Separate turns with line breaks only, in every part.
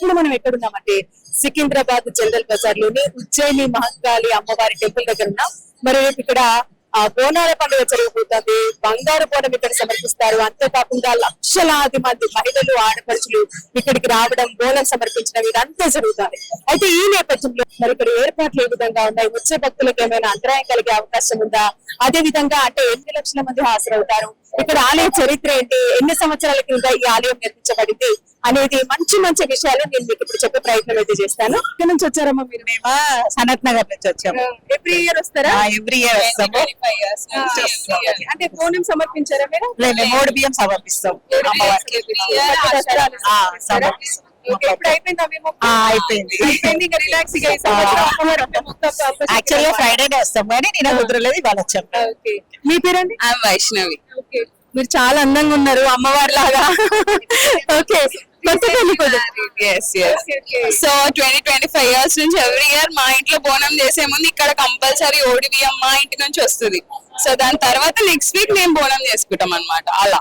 ఇప్పుడు మనం ఎక్కడున్నామంటే సికింద్రాబాద్ జనరల్ బజార్ లోని ఉజ్జయిని మహంకాళి అమ్మవారి టెంపుల్ దగ్గర ఉన్నాం. మరి రేపు ఇక్కడ బోనాల పండుగ జరగబోతుంది. బంగారు బోనం ఇక్కడ సమర్పిస్తారు. అంతేకాకుండా లక్షలాది మంది మహిళలు ఆడపడుచులు ఇక్కడికి రావడం, బోనం సమర్పించడం ఇదంతా జరుగుతుంది. అయితే ఈ నేపథ్యంలో మరి ఇక్కడ ఏర్పాట్లు ఏ విధంగా ఉన్నాయి, వచ్చే భక్తులకు ఏమైనా అంతరాయం కలిగే అవకాశం ఉందా, అదే విధంగా అంటే ఎన్ని లక్షల మంది హాజరవుతారు, ఇక్కడ ఆలయ చరిత్ర ఏంటి, ఎన్ని సంవత్సరాల కింద ఈ ఆలయం నిర్మించబడింది అనేది మంచి మంచి విషయాలు నేను మీకు ఇప్పుడు చెప్పే ప్రయత్నం అయితే చేస్తాను. ఇక్కడ నుంచి వచ్చారమ్మా మీరు?
మేము సనత్ నగర్ నుంచి వచ్చాము.
ఎవ్రీ ఇయర్ వస్తారా?
ఎవ్రీ ఇయర్ వస్తాము.
అంటే బోనం సమర్పించారా మీరు?
మేము 3 బియ్యం సమర్పిస్తాం అమ్మవారికి. సమర్పిస్తాం. అయిపోయింది. యాక్చువల్గా ఫ్రైడేనే వస్తాం కానీ నేను కుదరలేదు, ఇవాళ వచ్చాం.
మీ పేరండి?
వైష్ణవి.
మీరు చాలా అందంగా ఉన్నారు అమ్మవారి లాగా. ఓకే,
సో 20-25 years నుంచి ఎవ్రీ ఇయర్ మా ఇంట్లో బోనం చేసే ముందు ఇక్కడ కంపల్సరీ ఓడి బియ్యం మా ఇంటి నుంచి వస్తుంది. సో దాని తర్వాత నెక్స్ట్ వీక్ మేము బోనం చేసుకుంటాం అన్నమాట. అలా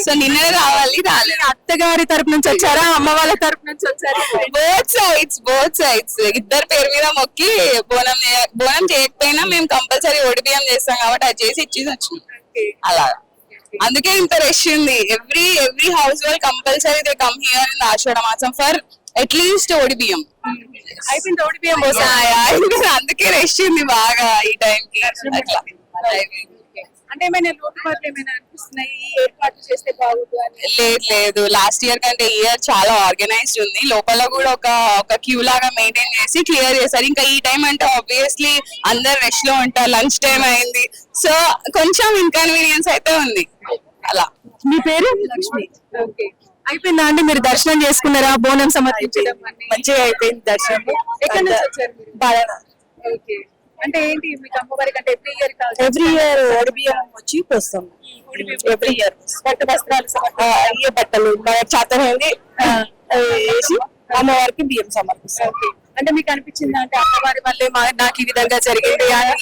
సో నిన్నే రావాలి, రాలేదు.
అత్తగారి తరపు నుంచి వచ్చారా, అమ్మ వాళ్ళ తరపు నుంచి వచ్చారా?
బోత్ సైడ్స్ ఇద్దరు పేరు మీద మొక్కి బోనం చేయకపోయినా మేము కంపల్సరీ ఓడి బియ్యం చేస్తాం కాబట్టి అది చేసి ఇచ్చేసి వచ్చినాం. అలా అందుకే ఇంత రష్ ఉంది. Every house while compulsory they come here in Ashadha masam for at least ఓడి బియ్యం.
అయిపోయింది ఓడి బియ్యం.
అందుకే రష్ ఉంది బాగా ఈ టైం కి. అట్లా
అంటే ఏమైనా లోటుపాట్లు ఏమైనా అనిపిస్తున్నాయి ఏర్పాటు చేస్తే బాగుంది అని?
లేదు, లాస్ట్ ఇయర్ కంటే ఈ ఇయర్ చాలా ఆర్గనైజ్డ్ ఉంది. లోపల కూడా ఒక క్యూ లాగా మెయింటైన్ చేసి క్లియర్ చేశారు. ఇంకా ఈ టైం అంటే ఆబ్వియస్లీ అందరు రెస్ట్ లో ఉంటారు, లంచ్ టైం అయింది. సో కొంచెం ఇన్కన్వీనియన్స్ అయితే ఉంది. అలా.
మీ పేరు? లక్ష్మి. ఓకే, అయిపోయిందా అండి? మీరు దర్శనం చేసుకున్నారా? బోనం సమర్పించడం
మంచిగా అయిపోయింది దర్శనం.
ఎక్కడి నుంచి వచ్చారు? ఓకే, అంటే ఏంటి మీకు అమ్మవారికి అంటే
ఎవ్రీ ఇయర్ ఓడి బియ్యం వచ్చి వస్తాం. ఎవ్రీ ఇయర్
పట్టు వస్త్రాలు
అయ్యే బట్టలు చేతనైంది వేసి అమ్మవారికి బియ్యం సమర్పిస్తాం.
అంటే మీకు అనిపించింది అంటే అమ్మవారి వల్లే నాకు ఈ విధంగా జరిగింది అని?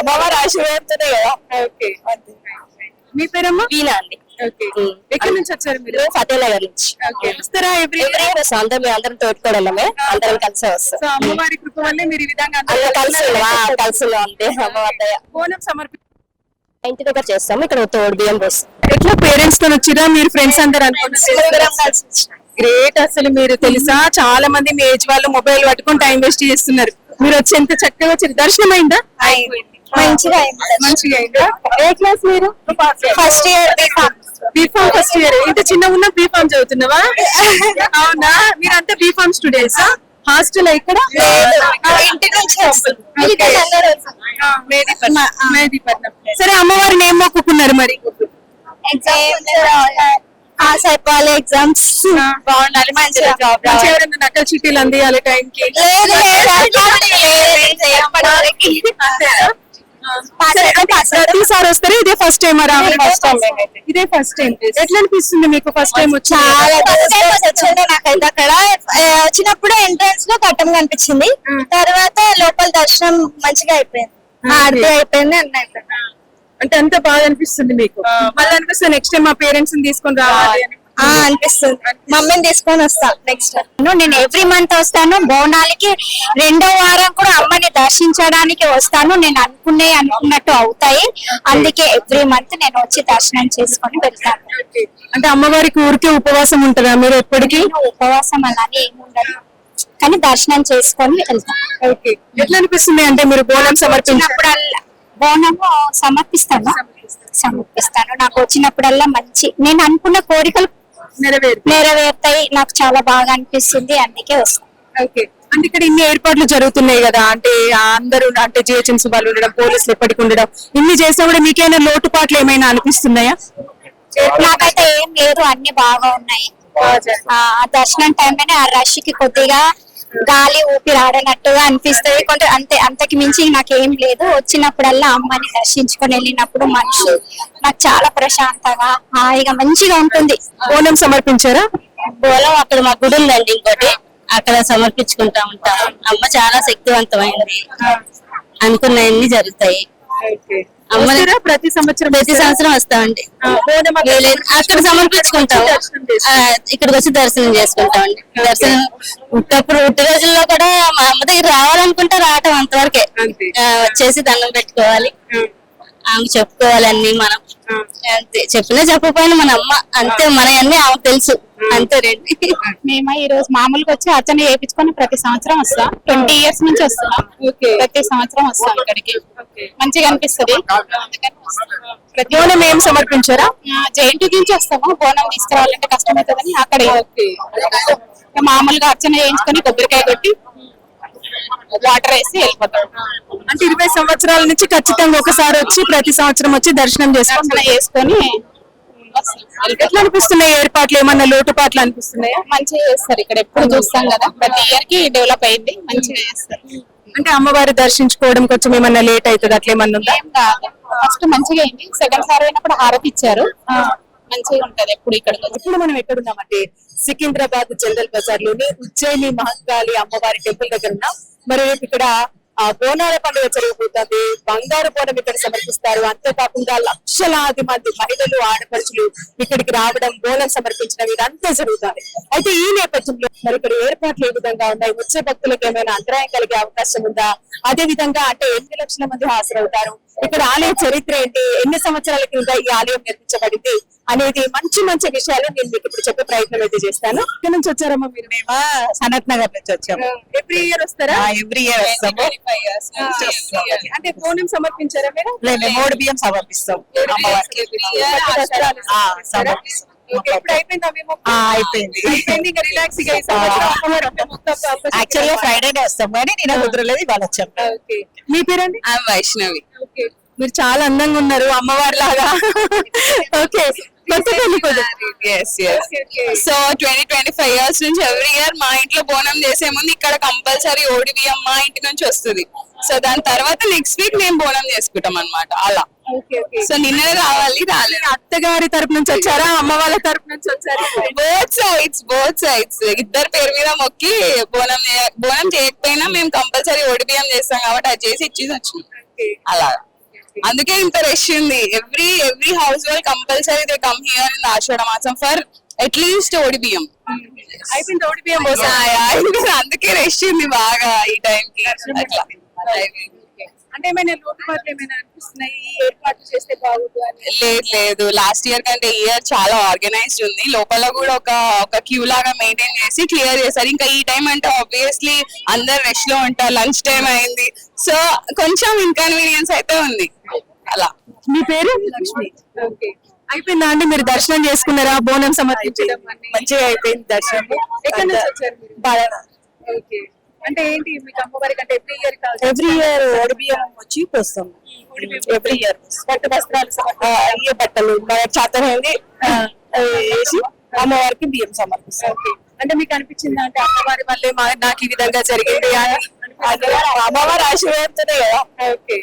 అమ్మవారి ఆశీర్వాదంతోనే కదా.
ఓకే, మీ పేరమ్మా?
వీణా అండి.
ఎక్కడి నుంచి వచ్చారు మీరు?
ఫతేనగర్ నుంచి.
వస్తారా ఎవ్రీ
అందరం తోడుకోవడమే, అందరం కలిసి వస్తాం.
సో అమ్మవారి కృప వల్లే మీరు ఈ విధంగా
కలిసి అంతే. అమ్మవారి
బోనం సమర్పి
ఇంటి దగ్గర చేస్తాము. ఇక్కడ తోడు బియ్యం పోస్తాం.
ఎట్లా పేరెంట్స్ తో వచ్చిరా మీరు? ఫ్రెండ్స్ అందరు అనుకుంటున్నారు. గ్రేట్. అసలు మీరు తెలుసా, చాలా మంది మీ ఏజ్ వాళ్ళు మొబైల్ పట్టుకుని టైం వేస్ట్ చేస్తున్నారు. మీరు వచ్చి ఎంత చక్కగా వచ్చారు. దర్శనం అయిందా?
మంచిగా
అయిందా? ఏ క్లాస్ మీరు?
First year.
BPharm first year. ఇంత చిన్న ఉన్న బీఫామ్ చదువుతున్నావా? అవునా, మీరంతా బీఫామ్ స్టూడెంట్స్? హాస్టల్ ఇక్కడ?
ఇంటి నుంచి
మేదీపట్నం. సరే, అమ్మవారిని ఏం మొక్కుకున్నారు మరి?
చెప్పాలి, ఎగ్జామ్స్ బాగుండాలి, మంచిగా జాబ్ రావాలి.
ఎవరైనా నకల చీటీలు అందియాలి టైంకి? ప్రతిసారి వస్తారా? ఇదే ఫస్ట్ టైం? ఇదే ఫస్ట్ టైం. ఎట్లా అనిపిస్తుంది మీకు ఫస్ట్ టైం వచ్చి?
నాకైతే అక్కడ వచ్చినప్పుడు ఎంట్రన్స్ లో కట్టం కనిపించింది, తర్వాత లోపల దర్శనం మంచిగా అయిపోయింది, ఆర్తి అయిపోయింది, అన్నీ అయిపోయింది.
అంటే అంత బాగా అనిపిస్తుంది మీకు? మళ్ళీ అనిపిస్తుంది నెక్స్ట్ టైం మా పేరెంట్స్ ని తీసుకొని రావాలి అని
అనిపిస్తుంది. మమ్మీని తీసుకొని వస్తా నెక్స్ట్. నేను ఎవ్రీ మంత్ వస్తాను బోనాలకి. 2వ వారం కూడా అమ్మని దర్శించడానికి వస్తాను. నేను అనుకున్నట్టు అవుతాయి, అందుకే ఎవ్రీ మంత్ నేను వచ్చి దర్శనం చేసుకొని వెళ్తాను.
అంటే అమ్మవారికి ఊరికే ఉపవాసం ఉంటుందా మీరు ఎప్పటికీ?
ఉపవాసం అలానే ఏముండదు, కానీ దర్శనం చేసుకొని వెళ్తాను.
ఓకే, ఎట్లా అనిపిస్తుంది అంటే మీరు బోనం సమర్పించినప్పుడల్లా?
బోనము సమర్పిస్తాను. నాకు వచ్చినప్పుడల్లా నేను అనుకున్న కోరికలు నెరవేరుతాయి. నాకు చాలా బాగా అనిపిస్తుంది, అందుకే వస్తాను.
ఓకే, అంటే ఇక్కడ ఇన్ని ఏర్పాట్లు జరుగుతున్నాయి కదా, అంటే అందరూ అంటే జిహెచ్ఎంసీ వాళ్ళు ఉండడం, పోలీసులు ఎప్పటికి ఉండడం, ఇన్ని చేసినా కూడా మీకైనా లోటుపాట్లు ఏమైనా అనిపిస్తున్నాయా?
నాకైతే ఏం లేదు, అన్ని బాగా ఉన్నాయి. దర్శనం టైంలోనే ఆ రష్ కి కొద్దిగా గాలి ఊపిరి ఆడనట్టుగా అనిపిస్తుంది కొంచెం, అంతకి మించి నాకేం లేదు. వచ్చినప్పుడల్లా అమ్మని దర్శించుకొని వెళ్ళినప్పుడు మనసు నాకు చాలా ప్రశాంతంగా హాయిగా మంచిగా ఉంటుంది.
బోనం సమర్పించారా?
బోనం అక్కడ మా గుడి ఉందండి ఇంకోటి, అక్కడ సమర్పించుకుంటా ఉంటాం. అమ్మ చాలా శక్తివంతమైంది, అనుకున్నవన్నీ జరుగుతాయి.
వస్తారా ప్రతి సంవత్సరం?
ప్రతి సంవత్సరం వస్తామండి.
బోనం అక్కడ
అక్కడ సమర్పించుకుంటాం, ఇక్కడికి వచ్చి దర్శనం చేసుకుంటామండి. దర్శనం ఉట్టప్పుడు ఉట్టి రోజుల్లో కూడా మా అమ్మ దగ్గర రావాలనుకుంటే రావటం అంతవరకే. వచ్చేసి దండం పెట్టుకోవాలి, ఆమె చెప్పుకోవాలి అన్ని మనం. అంతే, చెప్పినా చెప్పకపోయినా మన అమ్మ అంతే, మన అన్ని ఆమె తెలుసు అంతే రండి.
మేము ఈ రోజు మామూలుగా వచ్చి అర్చన చేయించుకొని ప్రతి సంవత్సరం వస్తాం. 20 years నుంచి వస్తున్నాం. ప్రతి సంవత్సరం వస్తాం ఇక్కడికి, మంచిగా అనిపిస్తుంది.
బోనం ఏం సమర్పించారా?
జయంతి నుంచి వస్తాము. బోనం తీసుకురావాలంటే కష్టమవుతుందని అక్కడ మామూలుగా అర్చన చేయించుకొని కొబ్బరికాయ కొట్టి వాటర్ వేసి వెళ్ళిపోతాం.
అంటే 20 సంవత్సరాల నుంచి ఖచ్చితంగా ఒకసారి వచ్చి ప్రతి సంవత్సరం వచ్చి దర్శనం
అర్చన చేసుకొని వస్తాం.
ఎట్లా అనిపిస్తున్నాయి ఏర్పాట్లు? ఏమన్నా లోటుపాట్లు అనిపిస్తున్నాయా?
మంచిగా చేస్తారు ఇక్కడ, ఎప్పుడు చూస్తాం కదా. ప్రతి ఇయర్ కి డెవలప్ అయింది, మంచిగా చేస్తారు.
అంటే అమ్మవారి దర్శించుకోవడం కొంచెం ఏమన్నా లేట్ అవుతుంది అట్లా ఏమన్నా ఉందా?
ఏం కాదు, ఫస్ట్ మంచిగా అయింది. సెకండ్ సారి అయినప్పుడు హారతి ఇచ్చారు, మంచిగా ఉంటది ఎప్పుడు ఇక్కడికి వచ్చి.
ఇప్పుడు మనం ఎక్కడున్నామంటే సికింద్రాబాద్ జనరల్ బజార్ లోని ఉజ్జయిని మహంకాళి అమ్మవారి టెంపుల్ దగ్గర ఉన్నాం. మరి రేపు ఇక్కడ బోనాల పండుగ జరగబోతుంది. బంగారు బోనం ఇక్కడ సమర్పిస్తారు. అంతేకాకుండా లక్షలాది మంది మహిళలు, ఆడపడుచులు ఇక్కడికి రావడం, బోనం సమర్పించడం ఇదంతా జరుగుతుంది. అయితే ఈ నేపథ్యంలో మరి ఇక్కడ ఏర్పాట్లు ఏ విధంగా ఉన్నాయి? వచ్చే భక్తులకు ఏమైనా అంతరాయం కలిగే అవకాశం ఉందా? అదే విధంగా అంటే ఎన్ని లక్షల మంది హాజరవుతారు? ఇక్కడ ఆలయ చరిత్ర ఏంటి? ఎన్ని సంవత్సరాల కింద ఈ ఆలయం నిర్మించబడింది అనేది మంచి మంచి విషయాలు నేను మీకు ఇప్పుడు చెప్పే ప్రయత్నం అయితే చేస్తాను. ఇక్కడ నుంచి వచ్చారమ్మా మీరు?
మేము సనత్ నగర్ నుంచి వచ్చాము.
ఎవ్రీ ఇయర్ వస్తారా?
ఎవ్రీ ఇయర్ వస్తాము.
అంటే బోనం సమర్పించారా మీరు?
మేము 3 బియ్యం సమర్పిస్తాం అమ్మవారికి. సమర్పిస్తాం.
ఇప్పుడు అయిపోయిందా మేము?
అయిపోయింది.
ఇంకా రిలాక్స్ గా ఈ సంవత్సరం అమ్మవారు అంటే మొత్తం
యాక్చువల్ గా ఫ్రైడేనే వస్తాం కానీ నేను కుదరలేదు, ఇవాళ వచ్చాం.
ఓకే. మీ పేరండి?
వైష్ణవి.
ఓకే. మీరు చాలా అందంగా ఉన్నారు అమ్మవారి లాగా. ఓకే.
సో 20-25 years నుంచి ఎవ్రీ ఇయర్ మా ఇంట్లో బోనం చేసే ముందు ఇక్కడ కంపల్సరీ ఓడి బియ్యం మా ఇంటి నుంచి వస్తుంది. సో దాని తర్వాత నెక్స్ట్ వీక్ మేము బోనం చేసుకుంటాం అన్నమాట. అలా సో నిన్నే రావాలి, రాలేదు.
అత్తగారి తరపు నుంచి వచ్చారా, అమ్మ వాళ్ళ తరపు నుంచి వచ్చారా?
బోత్ సైడ్స్ ఇద్దరు పేరు మీద మొక్కి బోనం చేయకపోయినా మేము కంపల్సరీ ఓడి బియ్యం చేస్తాం కాబట్టి అది చేసి ఇచ్చేసి వచ్చినాం. అలా అందుకే ఇంత రష్ ఉంది. Every house while compulsory they come here in Ashadha masam for at least ఓడి బియ్యం.
అయిపోయింది ఓడి బియ్యం
అందుకే రష్ ఉంది బాగా ఈ టైం కి. అట్లా
అంటే ఏమైనా లోటుపాట్లు ఏమైనా అనిపిస్తున్నాయి ఈ ఏర్పాటు చేస్తే బాగుంది అని?
లేదు, లాస్ట్ ఇయర్ కంటే ఈ ఇయర్ చాలా ఆర్గనైజ్డ్ ఉంది. లోపల కూడా ఒక క్యూ లాగా మెయింటైన్ చేసి క్లియర్ చేశారు. ఇంకా ఈ టైం అంటే ఆబ్వియస్లీ అందరు రెస్ట్ లో ఉంటారు, లంచ్ టైం అయింది. సో కొంచెం ఇన్కన్వీనియన్స్ అయితే ఉంది. అలా.
మీ పేరు? లక్ష్మి. ఓకే. అయిపోయిందా అండి? మీరు దర్శనం చేసుకున్నారా? బోనం సమర్పించడం
మంచిగా అయిపోయింది దర్శనం.
ఎక్కడి నుంచి వచ్చారు మీరు? ఓకే. అంటే ఏంటి మీకు అమ్మవారికి అంటే
ఎవ్రీ ఇయర్ ఓడి బియ్యం వచ్చి వస్తాం. ఎవ్రీ ఇయర్
పట్టు వస్త్రాలు
అయ్యే బట్టలు మనకి చేతనైంది వేసి అమ్మవారికి బియ్యం సమర్పిస్తాం.
అంటే మీకు అనిపించింది అంటే అమ్మవారి వల్లే నాకు ఈ విధంగా జరిగింది అని?
అమ్మవారి ఆశీర్వాదంతోనే కదా.
ఓకే.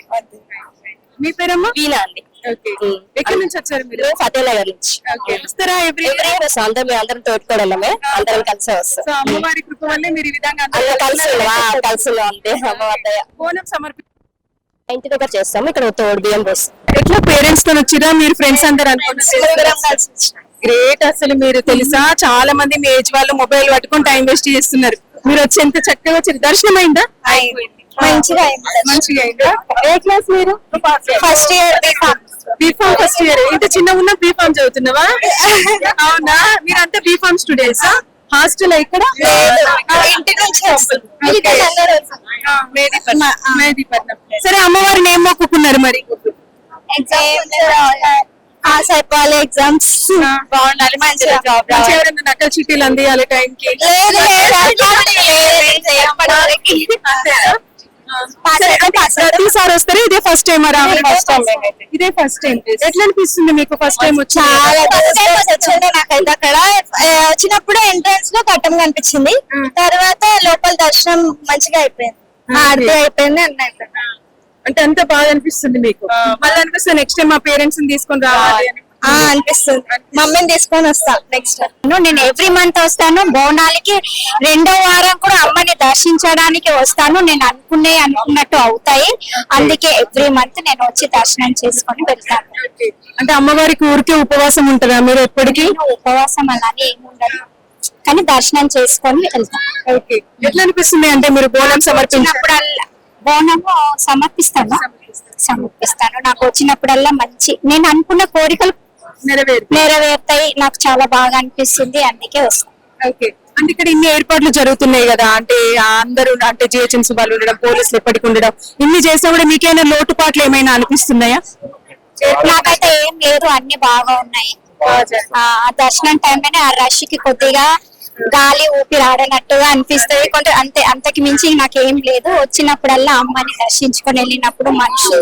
మీ పేరమ్మా?
వీణా అండి.
ఓకే. ఎక్కడి నుంచి వచ్చారు మీరు?
ఫతేనగర్ నుంచి.
ఓకే. వస్తారా ఎవ్రీ
అందరం మేము అందరం తోడుకోవడమే, అందరం కలిసి వస్తాం.
సో అమ్మవారి కృప వల్లే మీరు ఈ విధంగా
అందరం కలిసి అంతే. అమ్మవారి
బోనం సమర్పి
ఇంటి దగ్గర చేస్తాము, ఇక్కడ తోడు బియ్యం పోస్తాం.
ఎట్లా పేరెంట్స్ తో వచ్చిరా మీరు? ఫ్రెండ్స్ అందరు గ్రేట్. అసలు మీరు తెలుసా చాలా మంది మీ ఏజ్ వాళ్ళు మొబైల్ పట్టుకొని టైం వేస్ట్ చేస్తున్నారు. మీరు వచ్చి ఎంత చక్కగా వచ్చారు. దర్శనం అయిందా?
మంచిగా
మంచిగా అయిందా?
ఏ క్లాస్ మీరు? First year
BPharm first year. ఇంత చిన్న ఉన్నా బీఫామ్ చదువుతున్నావా? అవునా? మీరంతా బీఫామ్ స్టూడెంట్స్? హాస్టల్ ఇక్కడ?
ఇంటి నుంచి
మేదీపట్నం. సరే, అమ్మవారిని ఏం మొక్కుకున్నారు మరి?
పాస్ అయిపోవాలి, ఎగ్జామ్స్ బాగుండాలి, మంచిగా జాబ్ రావాలి.
ఎవరైనా నకల్ చీటీలు అందియాలి టైం కి? ప్రతిసారి వస్తారు? ఇదే ఫస్ట్ టైం? ఇదే ఫస్ట్ టైం. ఎట్లా అనిపిస్తుంది మీకు ఫస్ట్ టైం వచ్చి?
చాలా వచ్చింది నాకైతే. అక్కడ వచ్చినప్పుడు ఎంట్రన్స్ లో కట్టం కనిపించింది, తర్వాత లోపల దర్శనం మంచిగా అయిపోయింది, ఆడితే అయిపోయింది అన్న అయిపోయింది.
అంటే అంత బాగా అనిపిస్తుంది మీకు? మళ్ళీ అనిపిస్తుంది నెక్స్ట్ టైం మా పేరెంట్స్ తీసుకొని రావాలి అని?
అనిపిస్తుంది. మమ్మీని తీసుకొని వస్తా నెక్స్ట్. నేను ఎవ్రీ మంత్ వస్తాను బోనాలకి. 2వ వారం కూడా అమ్మని దర్శించడానికి వస్తాను. నేను అనుకున్నట్టు అవుతాయి. అందుకే ఎవ్రీ మంత్ నేను వచ్చి దర్శనం చేసుకొని వెళ్తాను.
అంటే అమ్మవారికి ఊరికే ఉపవాసం ఉంటుందా మీరు ఎప్పటికీ?
ఉపవాసం అలానే ఏమి ఉండదు, కానీ దర్శనం చేసుకొని వెళ్తాను.
ఎట్లా అనిపిస్తుంది అంటే మీరు బోనం సమర్పించినప్పుడు?
బోనము సమర్పిస్తాను. నాకు వచ్చినప్పుడల్లా నేను అనుకున్న కోరికలు నెరవేరుతాయి. నాకు చాలా బాగా అనిపిస్తుంది, అందుకే వస్తాను.
అంటే ఇక్కడ ఇన్ని ఏర్పాట్లు జరుగుతున్నాయి కదా, అంటే అందరూ అంటే జిహెచ్ఎంసీ వాళ్ళు ఉండడం, పోలీసులు ఎప్పటికి ఉండడం, ఇన్ని చేసినా కూడా మీకైనా లోటుపాట్లు ఏమైనా అనిపిస్తున్నాయా?
నాకైతే ఏం లేదు, అన్ని బాగా ఉన్నాయి. ఆ దర్శనం టైంలోనే ఆ రష్ కి కొద్దిగా గాలి ఊపిరి ఆడనట్టుగా అనిపిస్తుంది. కొంచెం అంతకి మించి నాకేం లేదు. వచ్చినప్పుడల్లా అమ్మని దర్శించుకొని వెళ్ళినప్పుడు మనసు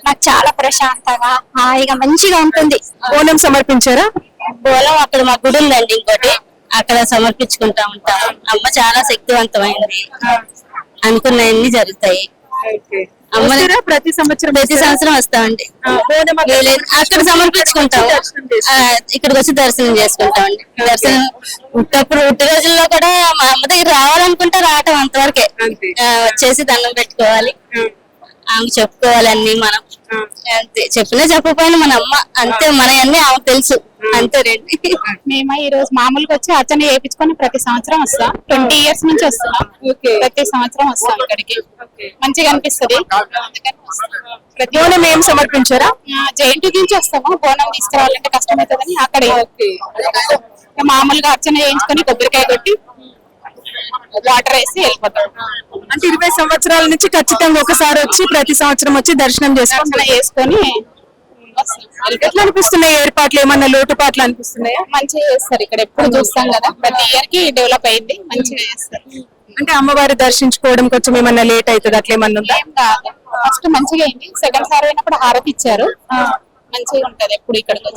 నాకు చాలా ప్రశాంతంగా హాయిగా మంచిగా ఉంటుంది.
బోనం సమర్పించారా?
బోనం అక్కడ మా గుడి ఉందండి, ఇంకోటి అక్కడ సమర్పించుకుంటా ఉంటాం. అమ్మ చాలా శక్తివంతమైంది, అనుకున్నవన్నీ జరుగుతాయి.
వస్తారా? ప్రతి సంవత్సరం
వస్తామండి. అక్కడ సమర్పించుకుంటాం, ఇక్కడికి వచ్చి దర్శనం చేసుకుంటామండి. దర్శనం పుట్టి రోజుల్లో కూడా మా అమ్మ దగ్గర రావాలనుకుంటే రావటం అంతవరకే. వచ్చేసి దండం పెట్టుకోవాలి, ఆమె చెప్పుకోవాలి అన్ని మనం. అంతే, చెప్పినా చెప్పకపోయినా మన అమ్మ అంతే, మన అన్ని ఆమెకు తెలుసు. అంతే రండి.
మేము ఈ రోజు మామూలుగా వచ్చి అర్చన చేయించుకొని ప్రతి సంవత్సరం వస్తాం. 20 years నుంచి వస్తున్నాం. ప్రతి సంవత్సరం వస్తాం ఇక్కడికి, మంచిగా అనిపిస్తుంది.
బోనం ఏం సమర్పించారా?
జయంతి నుంచి వస్తాము. బోనం తీసుకురావాలంటే కష్టమవుతుందని అక్కడ మామూలుగా అర్చన చేయించుకొని కొబ్బరికాయ కొట్టి వాటర్ వేసి వెళ్ళిపోతాం.
అంటే 20 సంవత్సరాల నుంచి ఖచ్చితంగా ఒకసారి వచ్చి ప్రతి సంవత్సరం వచ్చి దర్శనం
చేసుకొని
ఎట్లా అనిపిస్తున్నాయి ఏర్పాట్లు? ఏమన్నా లోటుపాట్లు అనిపిస్తున్నాయా?
మంచిగా చేస్తారు ఇక్కడ, ఎప్పుడు చూస్తాం కదా. ప్రతి ఇయర్ కి డెవలప్ అయింది, మంచిగా చేస్తారు.
అంటే అమ్మవారి దర్శించుకోవడం కొంచెం ఏమన్నా లేట్ అవుతుంది అట్లా ఏమన్నా ఉందా?
ఏం కాదు, ఫస్ట్ మంచిగా అయింది. సెకండ్ సారి అయినప్పుడు హారతి ఇచ్చారు, మంచిగా ఉంటది ఎప్పుడు ఇక్కడికి